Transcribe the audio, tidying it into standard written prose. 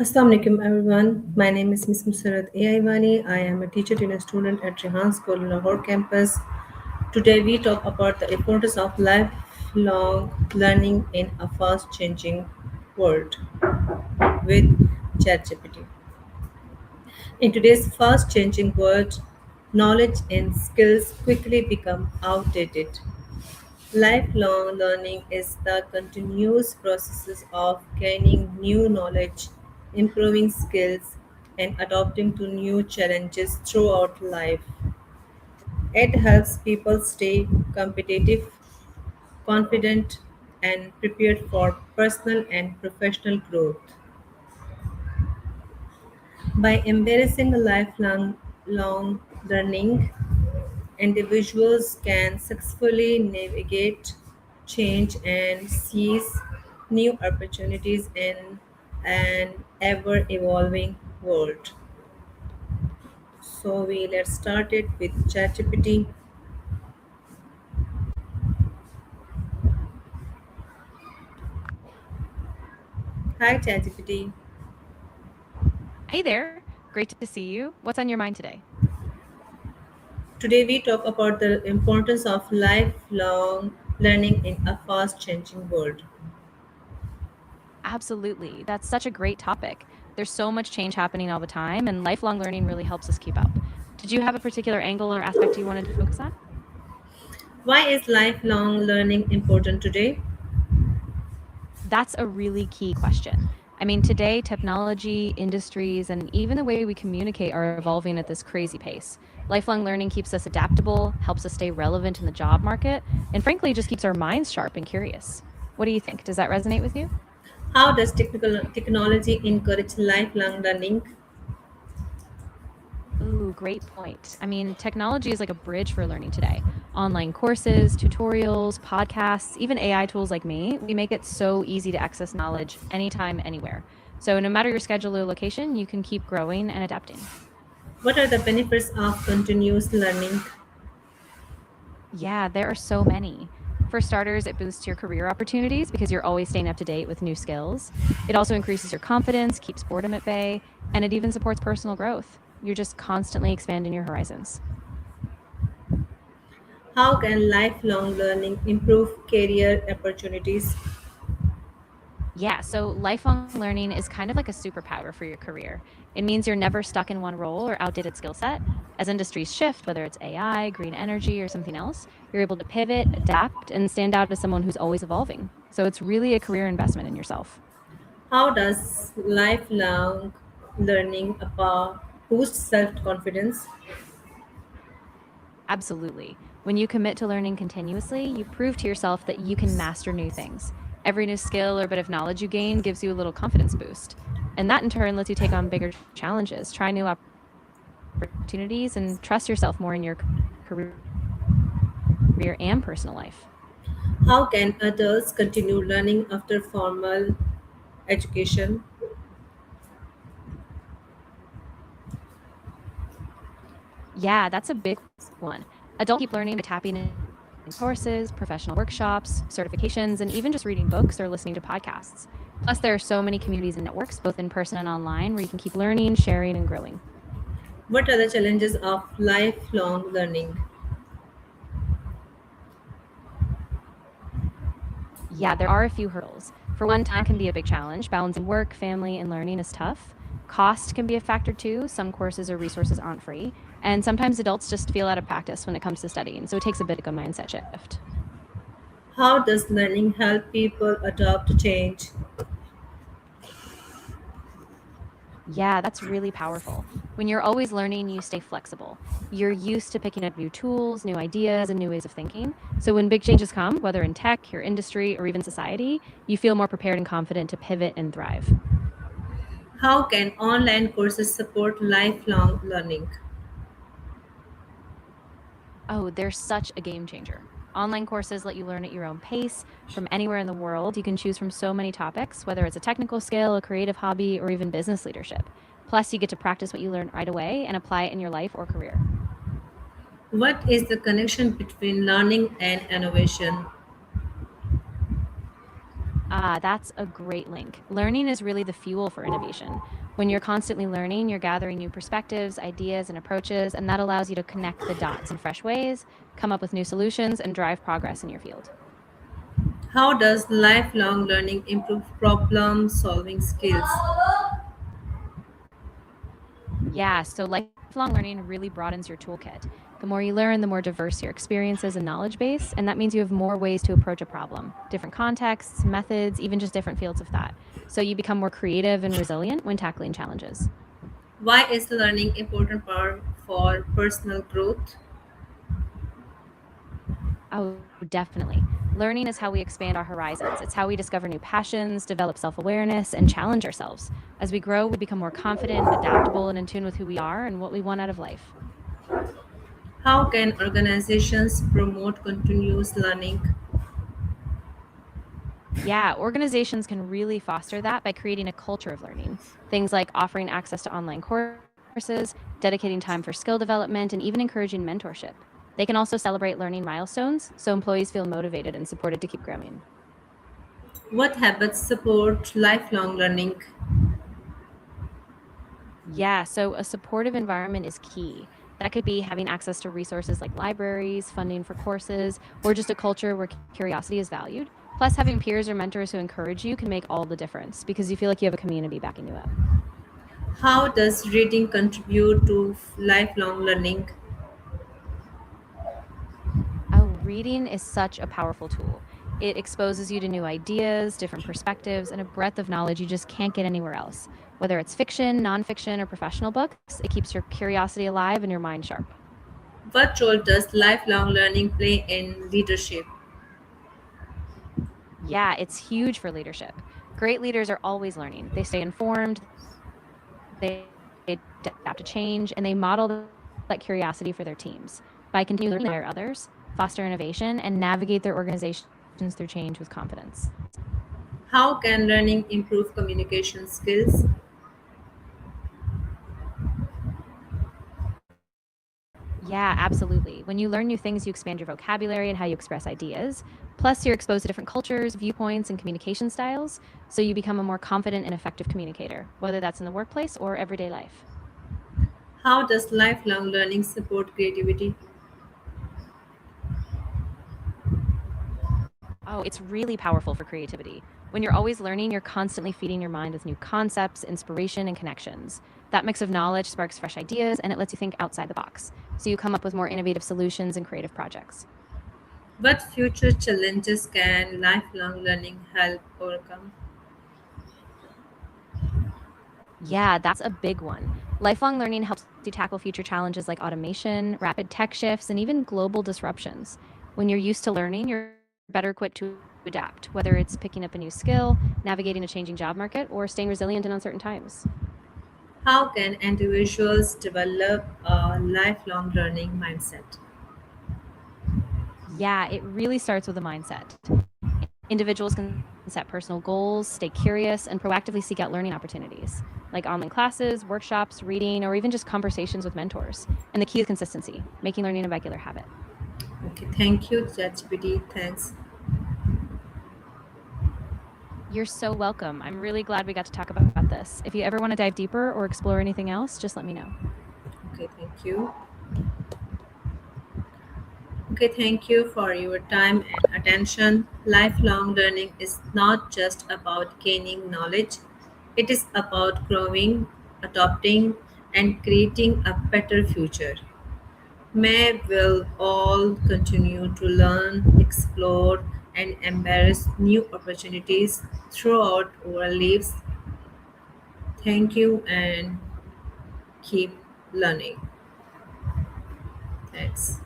Assalamu alaikum everyone. My name is Miss Musarat Aiwani. I am a teacher and a student at Rehan School in Lahore campus. Today we talk about the importance of lifelong learning in a fast changing world with ChatGPT. In today's fast changing world, knowledge and skills quickly become outdated. Lifelong learning is the continuous process of gaining new knowledge, improving skills, and adapting to new challenges throughout life. It helps people stay competitive, confident, and prepared for personal and professional growth. By embracing lifelong learning, individuals can successfully navigate change and seize new opportunities in an ever evolving world. So we let's start it with ChatGPT. Hi ChatGPT. Hey there. Great to see you. What's on your mind today? Today we talk about the importance of lifelong learning in a fast changing world. Absolutely. That's such a great topic. There's so much change happening all the time, and lifelong learning really helps us keep up. Did you have a particular angle or aspect you wanted to focus on? Why is lifelong learning important today? That's a really key question. I mean, today, technology, industries, and even the way we communicate are evolving at this crazy pace. Lifelong learning keeps us adaptable, helps us stay relevant in the job market, and frankly, just keeps our minds sharp and curious. What do you think? Does that resonate with you? How does technology encourage lifelong learning? Ooh, great point. I mean, technology is like a bridge for learning today. Online courses, tutorials, podcasts, even AI tools like me, we make it so easy to access knowledge anytime, anywhere. So, no matter your schedule or location, you can keep growing and adapting. What are the benefits of continuous learning? Yeah, there are so many. For starters, it boosts your career opportunities because you're always staying up to date with new skills. It also increases your confidence, keeps boredom at bay, and it even supports personal growth. You're just constantly expanding your horizons. How can lifelong learning improve career opportunities? Yeah, so lifelong learning is kind of like a superpower for your career. It means you're never stuck in one role or outdated skill set. As industries shift, whether it's AI, green energy, or something else, you're able to pivot, adapt, and stand out as someone who's always evolving. So it's really a career investment in yourself. How does lifelong learning boost self confidence? Absolutely. When you commit to learning continuously, you prove to yourself that you can master new things. Every new skill or bit of knowledge you gain gives you a little confidence boost. And that in turn lets you take on bigger challenges, try new opportunities, and trust yourself more in your career and personal life. How can adults continue learning after formal education? Yeah, that's a big one. Adults keep learning by tapping in courses, professional workshops, certifications, and even just reading books or listening to podcasts. Plus, there are so many communities and networks, both in person and online, where you can keep learning, sharing, and growing. What are the challenges of lifelong learning? Yeah, there are a few hurdles. For one, time can be a big challenge. Balancing work, family, and learning is tough. Cost can be a factor too. Some courses or resources aren't free. And sometimes adults just feel out of practice when it comes to studying. So it takes a bit of a mindset shift. How does learning help people adapt to change? Yeah, that's really powerful. When you're always learning, you stay flexible. You're used to picking up new tools, new ideas, and new ways of thinking. So when big changes come, whether in tech, your industry, or even society, you feel more prepared and confident to pivot and thrive. How can online courses support lifelong learning? Oh, they're such a game changer. Online courses let you learn at your own pace from anywhere in the world. You can choose from so many topics, whether it's a technical skill, a creative hobby, or even business leadership. Plus, you get to practice what you learn right away and apply it in your life or career. What is the connection between learning and innovation? That's a great link. Learning is really the fuel for innovation. When you're constantly learning, you're gathering new perspectives, ideas, and approaches, and that allows you to connect the dots in fresh ways, come up with new solutions, and drive progress in your field. How does lifelong learning improve problem solving skills? Yeah, so lifelong learning really broadens your toolkit. The more you learn, the more diverse your experiences and knowledge base, and that means you have more ways to approach a problem, different contexts, methods, even just different fields of thought. So you become more creative and resilient when tackling challenges. Why is learning important for personal growth? Oh, definitely. Learning is how we expand our horizons. It's how we discover new passions, develop self awareness, and challenge ourselves. As we grow, we become more confident, adaptable, and in tune with who we are and what we want out of life. How can organizations promote continuous learning? Yeah, organizations can really foster that by creating a culture of learning. Things like offering access to online courses, dedicating time for skill development, and even encouraging mentorship. They can also celebrate learning milestones so employees feel motivated and supported to keep growing. What habits support lifelong learning? Yeah, so a supportive environment is key. That could be having access to resources like libraries, funding for courses, or just a culture where curiosity is valued. Plus, having peers or mentors who encourage you can make all the difference because you feel like you have a community backing you up. How does reading contribute to lifelong learning? Oh, reading is such a powerful tool. It exposes you to new ideas, different perspectives, and a breadth of knowledge you just can't get anywhere else. Whether it's fiction, nonfiction, or professional books, it keeps your curiosity alive and your mind sharp. What role does lifelong learning play in leadership? Yeah, it's huge for leadership. Great leaders are always learning. They stay informed, they adapt to change, and they model that curiosity for their teams. By continuously learning, they inspire others, foster innovation, and navigate their organizations through change with confidence. How can learning improve communication skills? Yeah, absolutely. When you learn new things, you expand your vocabulary and how you express ideas. Plus, you're exposed to different cultures, viewpoints, and communication styles, so you become a more confident and effective communicator, whether that's in the workplace or everyday life. How does lifelong learning support creativity? Oh, it's really powerful for creativity. When you're always learning, you're constantly feeding your mind with new concepts, inspiration, and connections. That mix of knowledge sparks fresh ideas and it lets you think outside the box. So you come up with more innovative solutions and creative projects. What future challenges can lifelong learning help overcome? Yeah, that's a big one. Lifelong learning helps you tackle future challenges like automation, rapid tech shifts, and even global disruptions. When you're used to learning, you're better equipped to adapt, whether it's picking up a new skill, navigating a changing job market, or staying resilient in uncertain times. How can individuals develop a lifelong learning mindset? Yeah, it really starts with a mindset. Individuals can set personal goals, stay curious, and proactively seek out learning opportunities, like online classes, workshops, reading, or even just conversations with mentors. And the key is consistency, making learning a regular habit. Okay, thank you, ChatGPT. Thanks. You're so welcome. I'm really glad we got to talk about this. If you ever want to dive deeper or explore anything else, just let me know. Okay, thank you. Okay, thank you for your time and attention. Lifelong learning is not just about gaining knowledge, it is about growing, adopting, and creating a better future. May will all continue to learn, explore, and embrace new opportunities throughout our lives. Thank you and keep learning. Thanks.